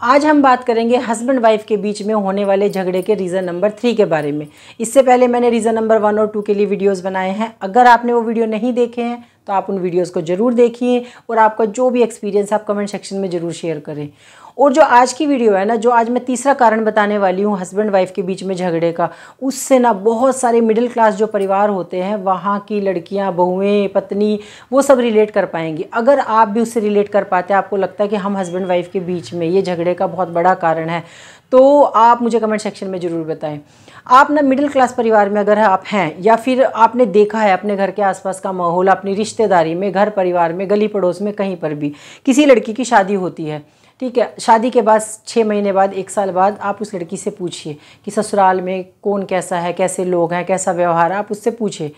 आज हम बात करेंगे हस्बैंड वाइफ के बीच में होने वाले झगड़े के रीज़न नंबर 3 के बारे में। इससे पहले मैंने रीज़न नंबर 1 और 2 के लिए वीडियोस बनाए हैं। अगर आपने वो वीडियो नहीं देखे हैं तो आप उन वीडियोस को ज़रूर देखिए और आपका जो भी एक्सपीरियंस आप कमेंट सेक्शन में ज़रूर शेयर करें। और जो आज की वीडियो है ना, जो आज मैं तीसरा कारण बताने वाली हूँ हस्बैंड वाइफ के बीच में झगड़े का, उससे ना बहुत सारे मिडिल क्लास जो परिवार होते हैं वहाँ की लड़कियाँ, बहुएं, पत्नी, वो सब रिलेट कर पाएंगी। अगर आप भी उससे रिलेट कर पाते हैं, आपको लगता है कि हम हस्बैंड वाइफ के बीच में ये झगड़े का बहुत बड़ा कारण है, तो आप मुझे कमेंट सेक्शन में ज़रूर बताएं। आप ना मिडिल क्लास परिवार में अगर आप हैं या फिर आपने देखा है अपने घर के आसपास का माहौल, अपनी रिश्तेदारी में, घर परिवार में, गली पड़ोस में, कहीं पर भी किसी लड़की की शादी होती है, ठीक है, शादी के बाद 6 महीने बाद, 1 साल बाद आप उस लड़की से पूछिए कि ससुराल में कौन कैसा है, कैसे लोग हैं, कैसा व्यवहार है, आप उससे पूछिए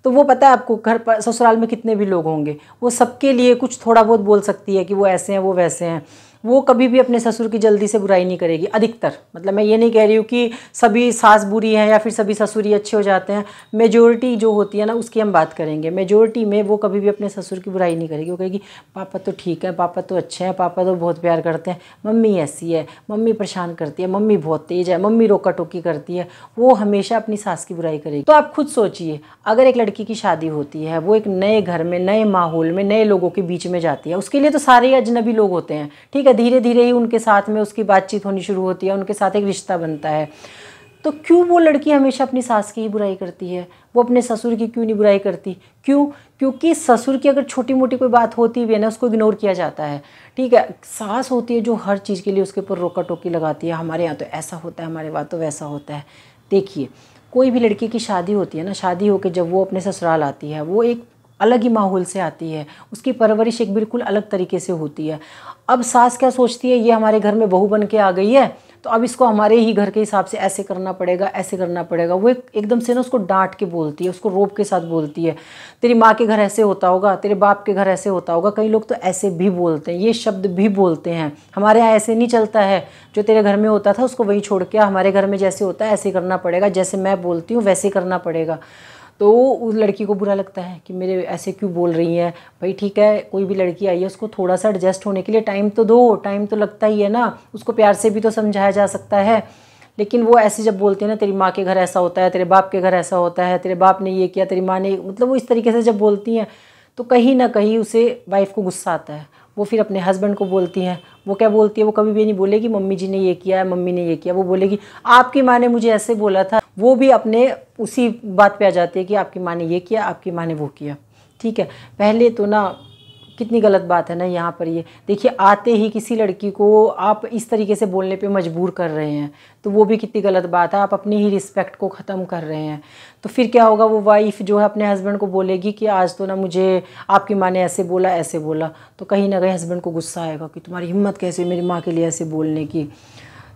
तो वो पता है आपको घर पर ससुराल में कितने भी लोग होंगे, वो सबके लिए कुछ थोड़ा बहुत बोल सकती है कि वो ऐसे हैं, वो वैसे हैं। वो कभी भी अपने ससुर की जल्दी से बुराई नहीं करेगी, अधिकतर। मतलब मैं ये नहीं कह रही हूँ कि सभी सास बुरी हैं या फिर सभी ससुर ही अच्छे हो जाते हैं। मेजोरिटी जो होती है ना, उसकी हम बात करेंगे। मेजोरिटी में वो कभी भी अपने ससुर की बुराई नहीं करेगी। वो कहेगी पापा तो ठीक है, पापा तो अच्छे हैं, पापा तो बहुत प्यार करते हैं, मम्मी ऐसी है, मम्मी परेशान करती है, मम्मी बहुत तेज़ है, मम्मी रोका टोकी करती है। वो हमेशा अपनी सास की बुराई करेगी। तो आप खुद सोचिए, अगर एक लड़की की शादी होती है, वो एक नए घर में, नए माहौल में, नए लोगों के बीच में जाती है, उसके लिए तो सारे अजनबी लोग होते हैं, ठीक है। धीरे धीरे ही उनके साथ में उसकी बातचीत होनी शुरू होती है, उनके साथ एक रिश्ता बनता है। तो क्यों वो लड़की हमेशा अपनी सास की ही बुराई करती है? वो अपने ससुर की क्यों नहीं बुराई करती? क्यों? क्योंकि ससुर की अगर छोटी मोटी कोई बात होती भी है ना, उसको इग्नोर किया जाता है, ठीक है। सास होती है जो हर चीज़ के लिए उसके ऊपर रोका टोकी लगाती है। हमारे यहाँ तो ऐसा होता है, हमारे वहाँ तो वैसा होता है। देखिए, कोई भी लड़की की शादी होती है ना, शादी होकर जब वो अपने ससुराल आती है, वो एक अलग ही माहौल से आती है, उसकी परवरिश एक बिल्कुल अलग तरीके से होती है। अब सास क्या सोचती है, ये हमारे घर में बहू बन के आ गई है, तो अब इसको हमारे ही घर के हिसाब से ऐसे करना पड़ेगा, ऐसे करना पड़ेगा। वो एकदम से ना उसको डांट के बोलती है, उसको रोब के साथ बोलती है, तेरी माँ के घर ऐसे होता होगा, तेरे बाप के घर ऐसे होता होगा। कई लोग तो ऐसे भी बोलते हैं, ये शब्द भी बोलते हैं, हमारे यहाँ ऐसे नहीं चलता है, जो तेरे घर में होता था उसको वहीं छोड़ के हमारे घर में जैसे होता है ऐसे करना पड़ेगा, जैसे मैं बोलती हूँ वैसे करना पड़ेगा। तो उस लड़की को बुरा लगता है कि मेरे ऐसे क्यों बोल रही हैं। भाई ठीक है, कोई भी लड़की आई है, उसको थोड़ा सा एडजस्ट होने के लिए टाइम तो दो, टाइम तो लगता ही है ना, उसको प्यार से भी तो समझाया जा सकता है। लेकिन वो ऐसे जब बोलते हैं ना, तेरी माँ के घर ऐसा होता है, तेरे बाप के घर ऐसा होता है, तेरे बाप ने ये किया, तेरी माँ ने, मतलब वो इस तरीके से जब बोलती हैं तो कहीं ना कहीं उसे वाइफ को गुस्सा आता है। वो फिर अपने हस्बैंड को बोलती हैं। वो क्या बोलती है, वो कभी भी नहीं बोलेगी मम्मी जी ने ये किया है, मम्मी ने ये किया। वो बोलेगी आपकी माँ ने मुझे ऐसे बोला था। वो भी अपने उसी बात पे आ जाती है कि आपकी माँ ने ये किया, आपकी माँ ने वो किया, ठीक है। पहले तो ना कितनी गलत बात है ना यहाँ पर। ये देखिए, आते ही किसी लड़की को आप इस तरीके से बोलने पे मजबूर कर रहे हैं, तो वो भी कितनी गलत बात है। आप अपनी ही रिस्पेक्ट को ख़त्म कर रहे हैं। तो फिर क्या होगा, वो वाइफ जो है अपने हस्बैंड को बोलेगी कि आज तो ना मुझे आपकी माँ ने ऐसे बोला, ऐसे बोला। तो कहीं ना कहीं हस्बैंड को गुस्सा आएगा कि तुम्हारी हिम्मत कैसे मेरी माँ के लिए ऐसे बोलने की।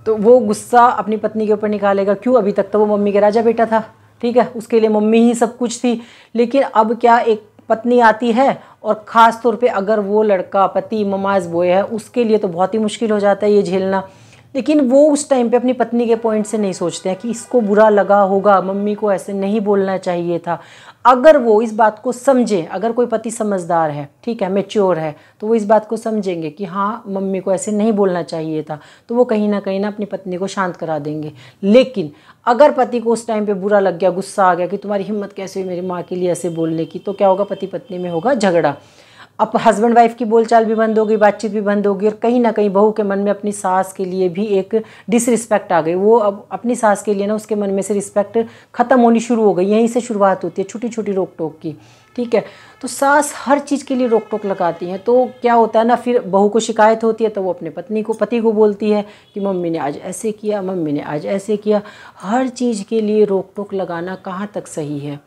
तो वो गुस्सा अपनी पत्नी के ऊपर निकालेगा। क्यों? अभी तक तो वो मम्मी के राजा बेटा था, ठीक है, उसके लिए मम्मी ही सब कुछ थी। लेकिन अब क्या, एक पत्नी आती है और ख़ास तौर पे अगर वो लड़का पति ममाज बॉय है, उसके लिए तो बहुत ही मुश्किल हो जाता है ये झेलना। लेकिन वो उस टाइम पे अपनी पत्नी के पॉइंट से नहीं सोचते हैं कि इसको बुरा लगा होगा, मम्मी को ऐसे नहीं बोलना चाहिए था। अगर वो इस बात को समझे, अगर कोई पति समझदार है, ठीक है, मैच्योर है, तो वो इस बात को समझेंगे कि हाँ मम्मी को ऐसे नहीं बोलना चाहिए था, तो वो कहीं ना अपनी पत्नी को शांत करा देंगे। लेकिन अगर पति को उस टाइम पे बुरा लग गया, गुस्सा आ गया कि तुम्हारी हिम्मत कैसे हुई मेरी माँ के लिए ऐसे बोलने की, तो क्या होगा, पति पत्नी में होगा झगड़ा। अब हस्बैंड वाइफ की बोलचाल भी बंद होगी, बातचीत भी बंद होगी, और कहीं ना कहीं बहू के मन में अपनी सास के लिए भी एक डिसरिस्पेक्ट आ गई। वो अब अपनी सास के लिए ना उसके मन में से रिस्पेक्ट खत्म होनी शुरू हो गई। यहीं से शुरुआत होती है छोटी छोटी रोक टोक की, ठीक है। तो सास हर चीज़ के लिए रोक टोक लगाती हैं। तो क्या होता है ना, फिर बहू को शिकायत होती है तो वो अपने पति को बोलती है कि मम्मी ने आज ऐसे किया, मम्मी ने आज ऐसे किया। हर चीज़ के लिए रोक टोक लगाना कहाँ तक सही है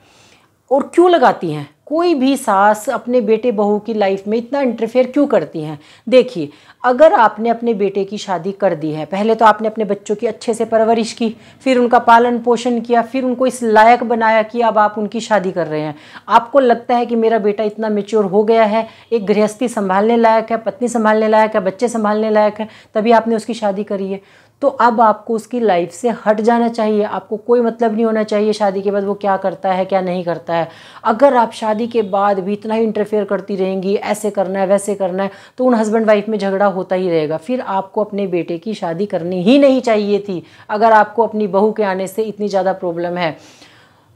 और क्यों लगाती हैं? कोई भी सास अपने बेटे बहू की लाइफ में इतना इंटरफेयर क्यों करती हैं? देखिए, अगर आपने अपने बेटे की शादी कर दी है, पहले तो आपने अपने बच्चों की अच्छे से परवरिश की, फिर उनका पालन पोषण किया, फिर उनको इस लायक बनाया कि अब आप उनकी शादी कर रहे हैं। आपको लगता है कि मेरा बेटा इतना मैच्योर हो गया है, एक गृहस्थी संभालने लायक है, पत्नी संभालने लायक है, बच्चे संभालने लायक है, तभी आपने उसकी शादी करी है। तो अब आपको उसकी लाइफ से हट जाना चाहिए। आपको कोई मतलब नहीं होना चाहिए शादी के बाद वो क्या करता है क्या नहीं करता है। अगर आप शादी के बाद भी इतना ही इंटरफेयर करती रहेंगी, ऐसे करना है वैसे करना है, तो उन हस्बैंड वाइफ में झगड़ा होता ही रहेगा। फिर आपको अपने बेटे की शादी करनी ही नहीं चाहिए थी। अगर आपको अपनी बहू के आने से इतनी ज़्यादा प्रॉब्लम है,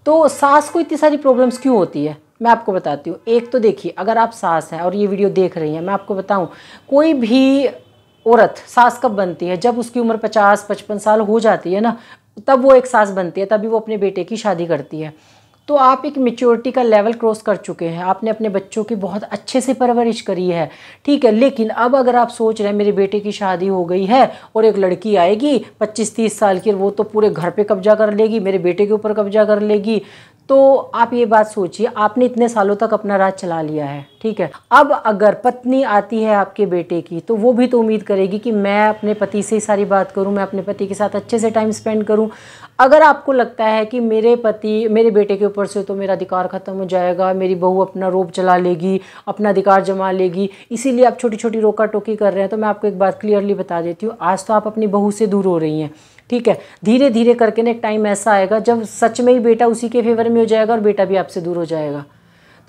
तो सास को इतनी सारी प्रॉब्लम्स क्यों होती है, मैं आपको बताती हूँ। एक तो देखिए, अगर आप सास हैं और ये वीडियो देख रही हैं, मैं आपको बताऊँ, कोई भी औरत सास कब बनती है? जब उसकी उम्र 50-55 साल हो जाती है ना, तब वो एक सास बनती है, तभी वो अपने बेटे की शादी करती है। तो आप एक मैच्योरिटी का लेवल क्रॉस कर चुके हैं, आपने अपने बच्चों की बहुत अच्छे से परवरिश करी है, ठीक है। लेकिन अब अगर आप सोच रहे हैं मेरे बेटे की शादी हो गई है और एक लड़की आएगी 25-30 साल की, वो तो पूरे घर पे कब्जा कर लेगी, मेरे बेटे के ऊपर कब्जा कर लेगी, तो आप ये बात सोचिए, आपने इतने सालों तक अपना राज चला लिया है, ठीक है। अब अगर पत्नी आती है आपके बेटे की, तो वो भी तो उम्मीद करेगी कि मैं अपने पति से ही सारी बात करूं, मैं अपने पति के साथ अच्छे से टाइम स्पेंड करूं। अगर आपको लगता है कि मेरे बेटे के ऊपर से तो मेरा अधिकार ख़त्म हो जाएगा, मेरी बहू अपना रोब चला लेगी, अपना अधिकार जमा लेगी, इसीलिए आप छोटी छोटी रोका टोकी कर रहे हैं, तो मैं आपको एक बात क्लियरली बता देती हूँ, आज तो आप अपनी बहू से दूर हो रही हैं, ठीक है। धीरे धीरे करके ना एक टाइम ऐसा आएगा जब सच में ही बेटा उसी के फेवर में हो जाएगा और बेटा भी आपसे दूर हो जाएगा।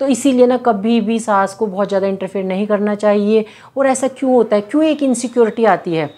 तो इसीलिए ना कभी भी सास को बहुत ज़्यादा इंटरफेयर नहीं करना चाहिए। और ऐसा क्यों होता है, क्यों एक इनसिक्योरिटी आती है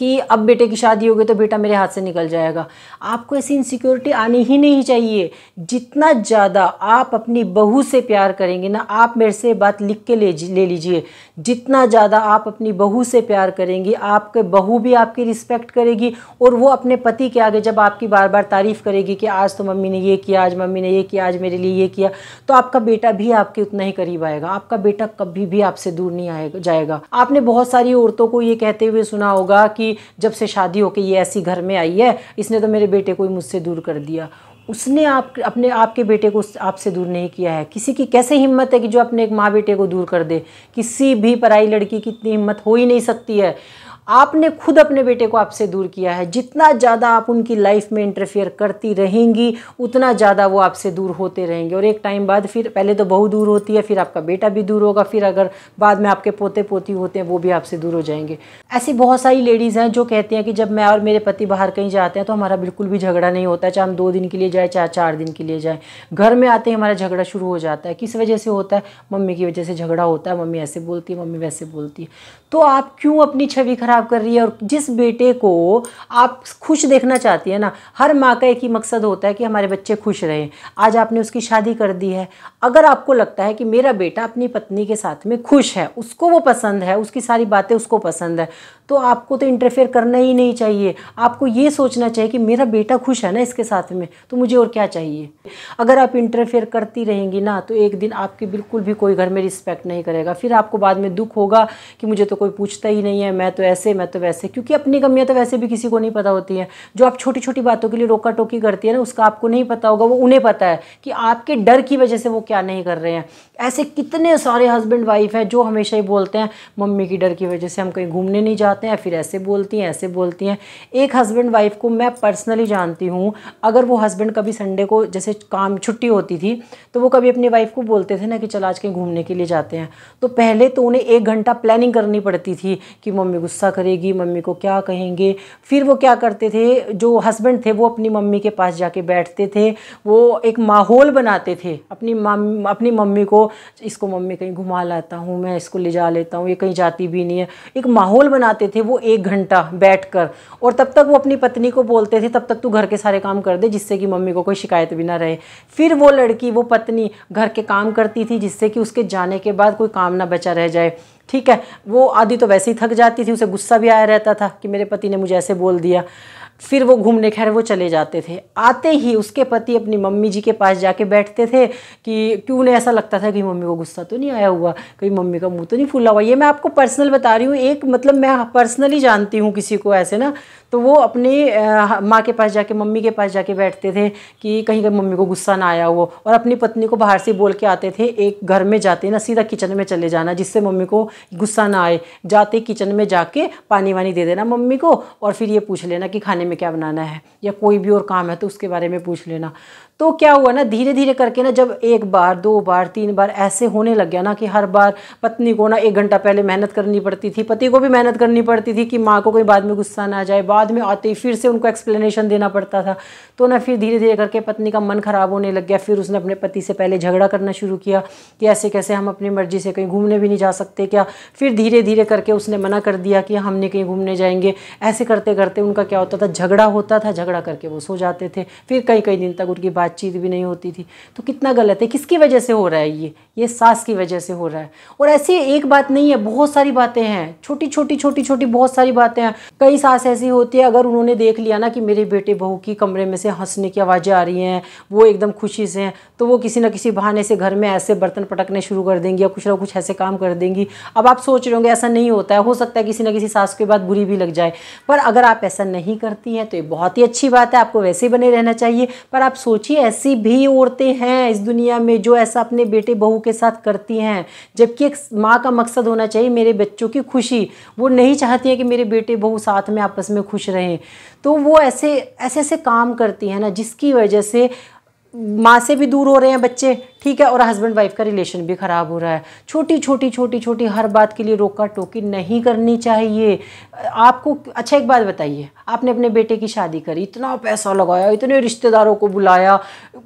कि अब बेटे की शादी हो गई तो बेटा मेरे हाथ से निकल जाएगा? आपको ऐसी इनसिक्योरिटी आनी ही नहीं चाहिए। जितना ज़्यादा आप अपनी बहू से प्यार करेंगे ना, आप मेरे से बात लिख के ले लीजिए, जितना ज़्यादा आप अपनी बहू से प्यार करेंगी, आपके बहू भी आपकी रिस्पेक्ट करेगी, और वो अपने पति के आगे जब आपकी बार बार तारीफ़ करेगी कि आज तो मम्मी ने ये किया, आज मम्मी ने ये किया, आज मेरे लिए ये किया, तो आपका बेटा भी आपके उतना ही करीब आएगा। आपका बेटा कभी भी आपसे दूर नहीं जाएगा। आपने बहुत सारी औरतों को ये कहते हुए सुना होगा कि जब से शादी होके ये ऐसी घर में आई है, इसने तो मेरे बेटे को ही मुझसे दूर कर दिया। उसने आपके बेटे को आपसे दूर नहीं किया है। किसी की कैसे हिम्मत है कि जो अपने एक माँ बेटे को दूर कर दे? किसी भी पराई लड़की की इतनी हिम्मत हो ही नहीं सकती है। आपने खुद अपने बेटे को आपसे दूर किया है। जितना ज़्यादा आप उनकी लाइफ में इंटरफेयर करती रहेंगी, उतना ज़्यादा वो आपसे दूर होते रहेंगे। और एक टाइम बाद फिर पहले तो बहू दूर होती है, फिर आपका बेटा भी दूर होगा, फिर अगर बाद में आपके पोते पोती होते हैं वो भी आपसे दूर हो जाएंगे। ऐसी बहुत सारी लेडीज़ हैं जो कहती हैं कि जब मैं और मेरे पति बाहर कहीं जाते हैं तो हमारा बिल्कुल भी झगड़ा नहीं होता है, चाहे हम 2 दिन के लिए जाए चाहे 4 दिन के लिए जाए। घर में आते ही हमारा झगड़ा शुरू हो जाता है। किस वजह से होता है? मम्मी की वजह से झगड़ा होता है। मम्मी ऐसे बोलती है, मम्मी वैसे बोलती है। तो आप क्यों अपनी छवि खराब कर रही है? और जिस बेटे को आप खुश देखना चाहती है ना, हर माँ का एक ही मकसद होता है कि हमारे बच्चे खुश रहें। आज आपने उसकी शादी कर दी है, अगर आपको लगता है कि मेरा बेटा अपनी पत्नी के साथ में खुश है, उसको वो पसंद है, उसकी सारी बातें उसको पसंद है, तो आपको तो इंटरफेयर करना ही नहीं चाहिए। आपको ये सोचना चाहिए कि मेरा बेटा खुश है ना इसके साथ में, तो मुझे और क्या चाहिए। अगर आप इंटरफेयर करती रहेंगी ना, तो एक दिन आपकी बिल्कुल भी कोई घर में रिस्पेक्ट नहीं करेगा। फिर आपको बाद में दुख होगा कि मुझे तो कोई पूछता ही नहीं है, मैं तो ऐसे मैं तो वैसे। क्योंकि अपनी कमियां तो वैसे भी किसी को नहीं पता होती हैं। जो आप छोटी छोटी बातों के लिए रोका टोकी करती है ना, उसका आपको नहीं पता होगा, वो उन्हें पता है कि आपके डर की वजह से वो क्या नहीं कर रहे हैं। ऐसे कितने सारे हस्बैंड वाइफ हैं जो हमेशा ही बोलते हैं मम्मी की डर की वजह से हम कहीं घूमने नहीं जाते हैं, फिर ऐसे बोलती हैं ऐसे बोलती हैं। एक हस्बैंड वाइफ को मैं पर्सनली जानती हूँ, अगर वो हस्बैंड कभी संडे को जैसे काम छुट्टी होती थी तो वो कभी अपनी वाइफ को बोलते थे ना कि चल आज कहीं घूमने के लिए जाते हैं, तो पहले तो उन्हें 1 घंटा प्लानिंग करनी पड़ती थी कि मम्मी गुस्सा करेगी, मम्मी को क्या कहेंगे। फिर वो क्या करते थे, जो हस्बैंड थे वो अपनी मम्मी के पास जाके बैठते थे, वो एक माहौल बनाते थे अपनी मम्मी को, इसको मम्मी कहीं घुमा लाता हूँ, मैं इसको ले जा लेता हूँ, ये कहीं जाती भी नहीं है। एक माहौल बनाते थे वो 1 घंटा बैठकर, और तब तक वो अपनी पत्नी को बोलते थे तब तक तू घर के सारे काम कर दे जिससे कि मम्मी को कोई शिकायत भी ना रहे। फिर वो लड़की, वो पत्नी घर के काम करती थी जिससे कि उसके जाने के बाद कोई काम ना बचा रह जाए, ठीक है। वो आधी तो वैसे ही थक जाती थी, उसे गुस्सा भी आया रहता था कि मेरे पति ने मुझे ऐसे बोल दिया। फिर वो घूमने खैर वो चले जाते थे। आते ही उसके पति अपनी मम्मी जी के पास जाके बैठते थे कि क्यों, उन्हें ऐसा लगता था कि मम्मी को गुस्सा तो नहीं आया हुआ, कहीं मम्मी का मुंह तो नहीं फूला हुआ। ये मैं आपको पर्सनल बता रही हूँ, एक मतलब मैं पर्सनली जानती हूँ किसी को ऐसे ना, तो वो अपनी माँ के पास जाके, मम्मी के पास जाके बैठते थे कि कहीं मम्मी को गुस्सा ना आया हो, और अपनी पत्नी को बाहर से बोल के आते थे, एक घर में जाते ना सीधा किचन में चले जाना जिससे मम्मी को गुस्सा ना आए। जाते किचन में जाके पानी वानी दे देना मम्मी को, और फिर ये पूछ लेना कि खाने में क्या बनाना है, या कोई भी और काम है तो उसके बारे में पूछ लेना। तो क्या हुआ ना, धीरे धीरे करके ना, जब 1 बार 2 बार 3 बार ऐसे होने लग गया ना कि हर बार पत्नी को ना 1 घंटा पहले मेहनत करनी पड़ती थी, पति को भी मेहनत करनी पड़ती थी कि माँ को कोई बाद में गुस्सा ना आ जाए, बाद में आते ही फिर से उनको एक्सप्लेनेशन देना पड़ता था। तो ना फिर धीरे धीरे करके पत्नी का मन ख़राब होने लग गया। फिर उसने अपने पति से पहले झगड़ा करना शुरू किया कि ऐसे कैसे, हम अपनी मर्जी से कहीं घूमने भी नहीं जा सकते क्या। फिर धीरे धीरे करके उसने मना कर दिया कि हम नहीं कहीं घूमने जाएंगे। ऐसे करते करते उनका क्या होता था, झगड़ा होता था, झगड़ा करके वो सो जाते थे। फिर कई कई दिन तक उनकी बातचीत भी नहीं होती थी। तो कितना गलत है, किसकी वजह से हो रहा है ये सास की वजह से हो रहा है। और ऐसी एक बात नहीं है, बहुत सारी बातें हैं, छोटी छोटी बहुत सारी बातें हैं। कई सास ऐसी होती है, अगर उन्होंने देख लिया ना कि मेरे बेटे बहू की कमरे में से हंसने की आवाज़ें आ रही हैं, वो एकदम खुशी से हैं, तो वो किसी ना किसी बहाने से घर में ऐसे बर्तन पटकने शुरू कर देंगी या कुछ ना कुछ ऐसे काम कर देंगी। अब आप सोच रहे होंगे ऐसा नहीं होता है, हो सकता है किसी ना किसी सास के बाद बुरी भी लग जाए, पर अगर आप ऐसा नहीं करती हैं तो ये बहुत ही अच्छी बात है, आपको वैसे ही बने रहना चाहिए। पर आप सोचिए, ऐसी भी औरतें हैं इस दुनिया में जो ऐसा अपने बेटे बहू के साथ करती हैं, जबकि एक माँ का मकसद होना चाहिए मेरे बच्चों की खुशी। वो नहीं चाहती है कि मेरे बेटे बहू साथ में आपस में खुश रहें, तो वो ऐसे ऐसे काम करती हैं ना, जिसकी वजह से माँ से भी दूर हो रहे हैं बच्चे, ठीक है, और हस्बैंड वाइफ का रिलेशन भी ख़राब हो रहा है। छोटी छोटी हर बात के लिए रोका टोकी नहीं करनी चाहिए आपको। अच्छा एक बात बताइए, आपने अपने बेटे की शादी करी, इतना पैसा लगाया, इतने रिश्तेदारों को बुलाया,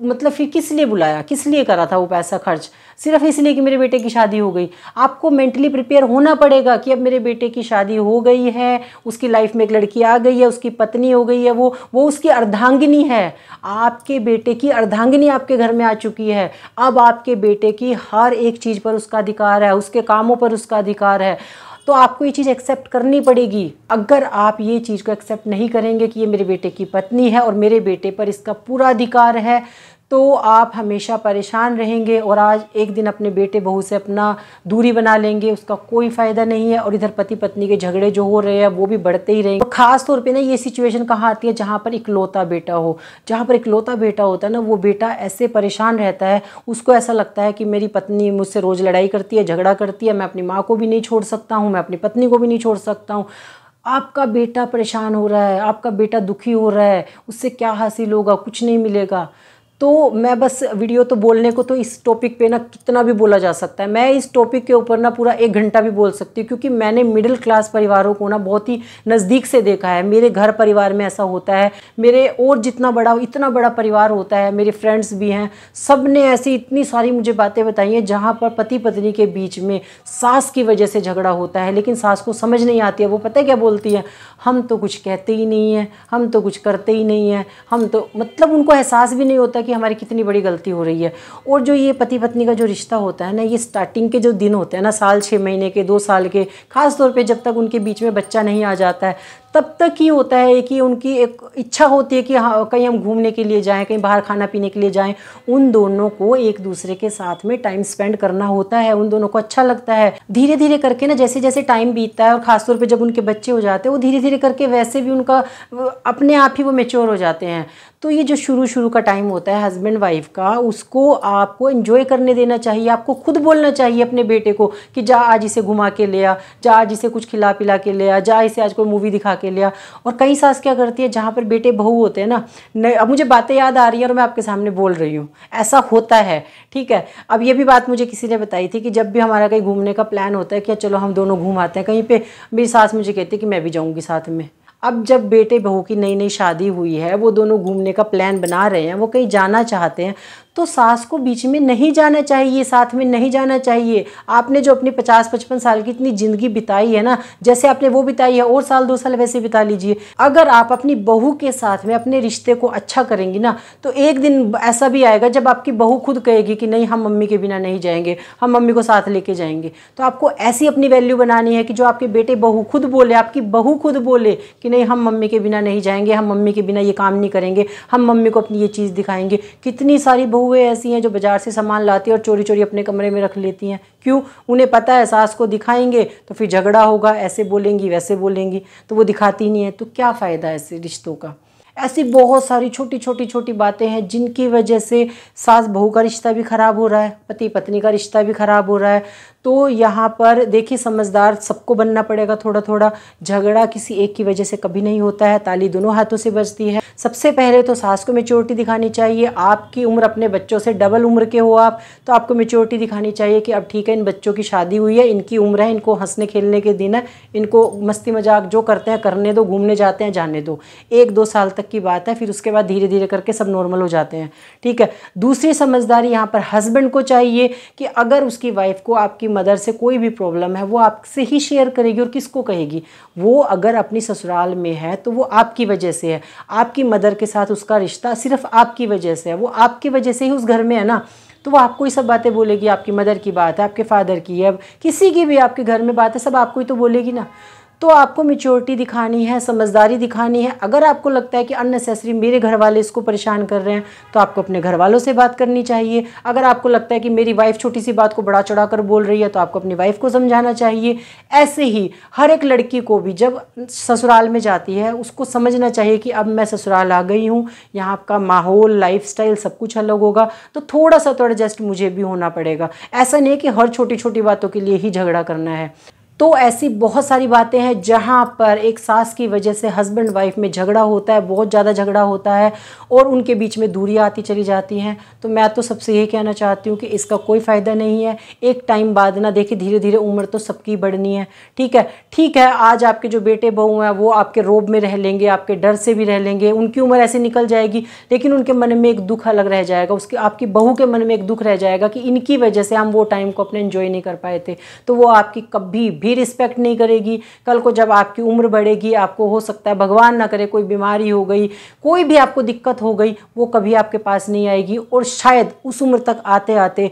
मतलब फिर किस लिए बुलाया, किस लिए करा था वो पैसा खर्च? सिर्फ इसलिए कि मेरे बेटे की शादी हो गई। आपको मेंटली प्रिपेयर होना पड़ेगा कि अब मेरे बेटे की शादी हो गई है, उसकी लाइफ में एक लड़की आ गई है, उसकी पत्नी हो गई है, वो उसकी अर्धांगिनी है। आपके बेटे की अर्धांगिनी आपके घर में आ चुकी है। अब आपके बेटे की हर एक चीज़ पर उसका अधिकार है, उसके कामों पर उसका अधिकार है। तो आपको ये चीज़ एक्सेप्ट करनी पड़ेगी। अगर आप ये चीज़ को एक्सेप्ट नहीं करेंगे कि ये मेरे बेटे की पत्नी है और मेरे बेटे पर इसका पूरा अधिकार है, तो आप हमेशा परेशान रहेंगे और आज एक दिन अपने बेटे बहू से अपना दूरी बना लेंगे, उसका कोई फ़ायदा नहीं है। और इधर पति पत्नी के झगड़े जो हो रहे हैं वो भी बढ़ते ही रहेंगे। तो ख़ास तौर पे ना ये सिचुएशन कहाँ आती है, जहाँ पर इकलौता बेटा हो। जहाँ पर इकलौता बेटा होता है ना, वो बेटा ऐसे परेशान रहता है, उसको ऐसा लगता है कि मेरी पत्नी मुझसे रोज़ लड़ाई करती है, झगड़ा करती है, मैं अपनी माँ को भी नहीं छोड़ सकता हूँ, मैं अपनी पत्नी को भी नहीं छोड़ सकता हूँ। आपका बेटा परेशान हो रहा है, आपका बेटा दुखी हो रहा है, उससे क्या हासिल होगा? कुछ नहीं मिलेगा। तो मैं बस वीडियो तो बोलने को तो इस टॉपिक पे ना कितना भी बोला जा सकता है। मैं इस टॉपिक के ऊपर ना पूरा 1 घंटा भी बोल सकती हूँ, क्योंकि मैंने मिडिल क्लास परिवारों को ना बहुत ही नज़दीक से देखा है। मेरे घर परिवार में ऐसा होता है, मेरे और जितना बड़ा इतना बड़ा परिवार होता है, मेरे फ्रेंड्स भी हैं, सब ने ऐसी इतनी सारी मुझे बातें बताई हैं जहाँ पर पति पत्नी के बीच में सास की वजह से झगड़ा होता है। लेकिन सास को समझ नहीं आती है, वो पता है क्या बोलती है, हम तो कुछ कहते ही नहीं हैं, हम तो कुछ करते ही नहीं हैं, हम तो, मतलब उनको एहसास भी नहीं होता कि हमारी कितनी बड़ी गलती हो रही है। और जो ये पति पत्नी का जो रिश्ता होता है ना, ये स्टार्टिंग के जो दिन होते हैं ना, साल 6 महीने के, 2 साल के, ख़ास तौर पे जब तक उनके बीच में बच्चा नहीं आ जाता है, तब तक ही होता है कि उनकी एक इच्छा होती है कि हाँ कहीं हम घूमने के लिए जाएं, कहीं बाहर खाना पीने के लिए जाएं। उन दोनों को एक दूसरे के साथ में टाइम स्पेंड करना होता है, उन दोनों को अच्छा लगता है। धीरे धीरे करके ना, जैसे जैसे टाइम बीतता है और ख़ासतौर पे जब उनके बच्चे हो जाते हैं, वो धीरे धीरे करके वैसे भी उनका अपने आप ही वो मैच्योर हो जाते हैं। तो ये जो शुरू का टाइम होता है हस्बैंड वाइफ का, उसको आपको एंजॉय करने देना चाहिए। आपको खुद बोलना चाहिए अपने बेटे को कि जा आज इसे घुमा के ले आ, जा आज इसे कुछ खिला पिला के ले आ, जा इसे आज कोई मूवी दिखा के ले आ। और कई सास क्या करती है, जहाँ पर बेटे बहू होते हैं ना, अब मुझे बातें याद आ रही है और मैं आपके सामने बोल रही हूँ, ऐसा होता है, ठीक है। अब ये भी बात मुझे किसी ने बताई थी कि जब भी हमारा कहीं घूमने का प्लान होता है कि चलो हम दोनों घूम आते हैं कहीं पे, मेरी सास मुझे कहती है कि मैं भी जाऊँगी साथ में। अब जब बेटे बहू की नई नई शादी हुई है, वो दोनों घूमने का प्लान बना रहे हैं, वो कहीं जाना चाहते हैं, तो सास को बीच में नहीं जाना चाहिए, साथ में नहीं जाना चाहिए। आपने जो अपनी 50-55 साल की इतनी ज़िंदगी बिताई है ना, जैसे आपने वो बिताई है, और साल 2 साल वैसे बिता लीजिए। अगर आप अपनी बहू के साथ में अपने रिश्ते को अच्छा करेंगी ना, तो एक दिन ऐसा भी आएगा जब आपकी बहू खुद कहेगी कि नहीं, हम मम्मी के बिना नहीं जाएंगे, हम मम्मी को साथ लेके जाएंगे। तो आपको ऐसी अपनी वैल्यू बनानी है कि जो आपके बेटे बहू खुद बोले, आपकी बहू खुद बोले कि नहीं, हम मम्मी के बिना नहीं जाएंगे, हम मम्मी के बिना ये काम नहीं करेंगे, हम मम्मी को अपनी ये चीज़ दिखाएंगे। कितनी सारी बहुएं ऐसी हैं जो बाजार से सामान लाती हैं और चोरी चोरी अपने कमरे में रख लेती हैं। क्यों? उन्हें पता है सास को दिखाएंगे तो फिर झगड़ा होगा, ऐसे बोलेंगी वैसे बोलेंगी, तो वो दिखाती नहीं है। तो क्या फ़ायदा है ऐसे रिश्तों का? ऐसी बहुत सारी छोटी बातें हैं जिनकी वजह से सास बहू का रिश्ता भी ख़राब हो रहा है, पति पत्नी का रिश्ता भी ख़राब हो रहा है। तो यहाँ पर देखिए समझदार सबको बनना पड़ेगा थोड़ा थोड़ा। झगड़ा किसी एक की वजह से कभी नहीं होता है, ताली दोनों हाथों से बजती है। सबसे पहले तो सास को मैच्योरिटी दिखानी चाहिए। आपकी उम्र अपने बच्चों से डबल उम्र के हो आप, तो आपको मैच्योरिटी दिखानी चाहिए कि अब ठीक है, इन बच्चों की शादी हुई है, इनकी उम्र है, इनको हंसने खेलने के दिन है, इनको मस्ती मजाक जो करते हैं करने दो, घूमने जाते हैं जाने दो। 1-2 साल तक की बात है, फिर उसके बाद धीरे धीरे करके सब नॉर्मल हो जाते हैं, ठीक है। दूसरी समझदारी यहाँ पर हस्बैंड को चाहिए कि अगर उसकी वाइफ को आपकी मदर से कोई भी प्रॉब्लम है वो आपसे ही शेयर करेगी। और किसको कहेगी? वो अगर अपनी ससुराल में है तो वो आपकी वजह से है। आपकी मदर के साथ उसका रिश्ता सिर्फ आपकी वजह से है, वो आपकी वजह से ही उस घर में है ना, तो वो आपको ही सब बातें बोलेगी। आपकी मदर की बात है, आपके फादर की है, किसी की भी आपके घर में बात है, सब आपको ही तो बोलेगी ना। तो आपको मैच्योरिटी दिखानी है, समझदारी दिखानी है। अगर आपको लगता है कि अननेसेसरी मेरे घर वाले इसको परेशान कर रहे हैं, तो आपको अपने घर वालों से बात करनी चाहिए। अगर आपको लगता है कि मेरी वाइफ छोटी सी बात को बढ़ा चढ़ा कर बोल रही है, तो आपको अपनी वाइफ को समझाना चाहिए। ऐसे ही हर एक लड़की को भी जब ससुराल में जाती है उसको समझना चाहिए कि अब मैं ससुराल आ गई हूँ, यहाँ का माहौल, लाइफस्टाइल सब कुछ अलग होगा, तो थोड़ा सा तो एडजस्ट मुझे भी होना पड़ेगा। ऐसा नहीं कि हर छोटी छोटी बातों के लिए ही झगड़ा करना है। तो ऐसी बहुत सारी बातें हैं जहाँ पर एक सास की वजह से हस्बैंड वाइफ में झगड़ा होता है, बहुत ज़्यादा झगड़ा होता है और उनके बीच में दूरियाँ आती चली जाती हैं। तो मैं तो सबसे यही कहना चाहती हूँ कि इसका कोई फ़ायदा नहीं है। एक टाइम बाद ना, देखिए धीरे धीरे उम्र तो सबकी बढ़नी है, ठीक है। ठीक है, आज आपके जो बेटे बहू हैं वो आपके रोब में रह लेंगे, आपके डर से भी रह लेंगे, उनकी उम्र ऐसे निकल जाएगी, लेकिन उनके मन में एक दुख अलग रह जाएगा, उसके आपकी बहू के मन में एक दुख रह जाएगा कि इनकी वजह से हम वो टाइम को अपने एंजॉय नहीं कर पाए थे। तो वो आपकी कभी भी रिस्पेक्ट नहीं करेगी। कल को जब आपकी उम्र बढ़ेगी, आपको हो सकता है भगवान ना करे कोई बीमारी हो गई, कोई भी आपको दिक्कत हो गई, वो कभी आपके पास नहीं आएगी। और शायद उस उम्र तक आते आते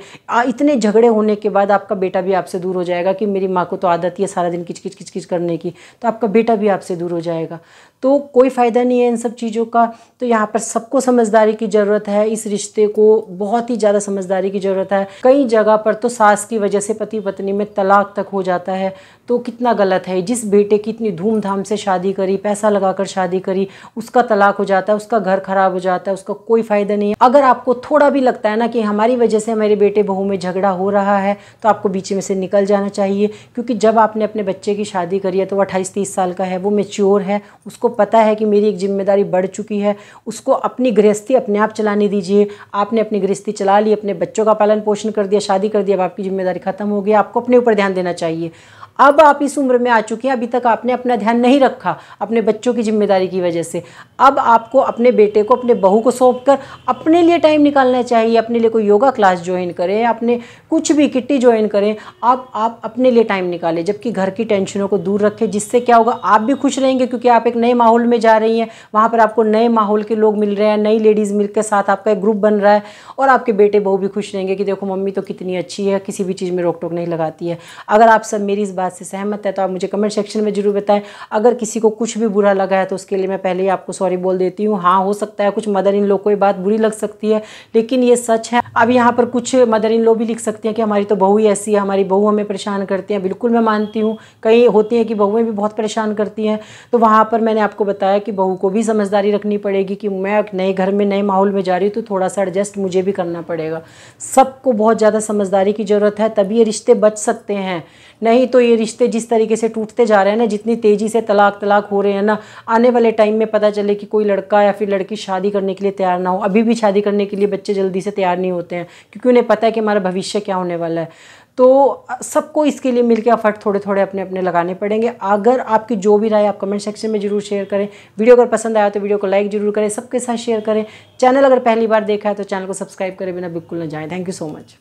इतने झगड़े होने के बाद आपका बेटा भी आपसे दूर हो जाएगा कि मेरी माँ को तो आदत ही है सारा दिन किचकिच किचकिच करने की, तो आपका बेटा भी आपसे दूर हो जाएगा। तो कोई फ़ायदा नहीं है इन सब चीज़ों का। तो यहाँ पर सबको समझदारी की ज़रूरत है, इस रिश्ते को बहुत ही ज़्यादा समझदारी की ज़रूरत है। कई जगह पर तो सास की वजह से पति पत्नी में तलाक तक हो जाता है, तो कितना गलत है। जिस बेटे की इतनी धूमधाम से शादी करी, पैसा लगाकर शादी करी, उसका तलाक हो जाता है, उसका घर खराब हो जाता है, उसका कोई फ़ायदा नहीं है। अगर आपको थोड़ा भी लगता है ना कि हमारी वजह से मेरे बेटे बहू में झगड़ा हो रहा है, तो आपको बीच में से निकल जाना चाहिए। क्योंकि जब आपने अपने बच्चे की शादी करी है तो वो 28-30 साल का है, वो मैच्योर है, उसको पता है कि मेरी एक जिम्मेदारी बढ़ चुकी है। उसको अपनी गृहस्थी अपने आप चलाने दीजिए। आपने अपनी गृहस्थी चला ली, अपने बच्चों का पालन पोषण कर दिया, शादी कर दिया, अब आपकी जिम्मेदारी खत्म हो गई। आपको अपने ऊपर ध्यान देना चाहिए। अब आप इस उम्र में आ चुके हैं, अभी तक आपने अपना ध्यान नहीं रखा अपने बच्चों की जिम्मेदारी की वजह से। अब आपको अपने बेटे को, अपने बहू को सौंप कर अपने लिए टाइम निकालना चाहिए। अपने लिए कोई योगा क्लास ज्वाइन करें, अपने कुछ भी किट्टी ज्वाइन करें, आप अपने लिए टाइम निकालें, जबकि घर की टेंशनों को दूर रखें। जिससे क्या होगा, आप भी खुश रहेंगे, क्योंकि आप एक नए माहौल में जा रही हैं, वहाँ पर आपको नए माहौल के लोग मिल रहे हैं, नई लेडीज़ मिल के साथ आपका एक ग्रुप बन रहा है, और आपके बेटे बहू भी खुश रहेंगे कि देखो मम्मी तो कितनी अच्छी है, किसी भी चीज़ में रोक टोक नहीं लगाती है। अगर आप सब मेरी इस बात से सहमत है तो आप मुझे कमेंट सेक्शन में जरूर बताएं। अगर किसी को कुछ भी बुरा लगा है तो उसके लिए मैं पहले ही आपको सॉरी बोल देती हूँ। हाँ, हो सकता है कुछ मदर इन लोग को ये बात बुरी लग सकती है, लेकिन ये सच है। अब यहाँ पर कुछ मदर इन लोग भी लिख सकती हैं कि हमारी तो बहू ही ऐसी है, हमारी बहू हमें परेशान करती हैं। बिल्कुल मैं मानती हूँ, कई होती हैं कि बहुएं भी बहुत परेशान करती हैं। तो वहाँ पर मैंने आपको बताया कि बहू को भी समझदारी रखनी पड़ेगी कि मैं एक नए घर में, नए माहौल में जा रही हूँ, तो थोड़ा सा एडजस्ट मुझे भी करना पड़ेगा। सबको बहुत ज़्यादा समझदारी की ज़रूरत है, तभी ये रिश्ते बच सकते हैं। नहीं तो ये रिश्ते जिस तरीके से टूटते जा रहे हैं ना, जितनी तेज़ी से तलाक हो रहे हैं ना, आने वाले टाइम में पता चले कि कोई लड़का या फिर लड़की शादी करने के लिए तैयार ना हो। अभी भी शादी करने के लिए बच्चे जल्दी से तैयार नहीं होते हैं, क्योंकि उन्हें पता है कि हमारा भविष्य क्या होने वाला है। तो सबको इसके लिए मिलकर एफर्ट थोड़े थोड़े अपने अपने लगाने पड़ेंगे। अगर आपकी जो भी राय आप कमेंट सेक्शन में जरूर शेयर करें। वीडियो अगर पसंद आया तो वीडियो को लाइक जरूर करें, सबके साथ शेयर करें। चैनल अगर पहली बार देखा है तो चैनल को सब्सक्राइब करे बिना बिल्कुल ना जाएं। Thank you so much.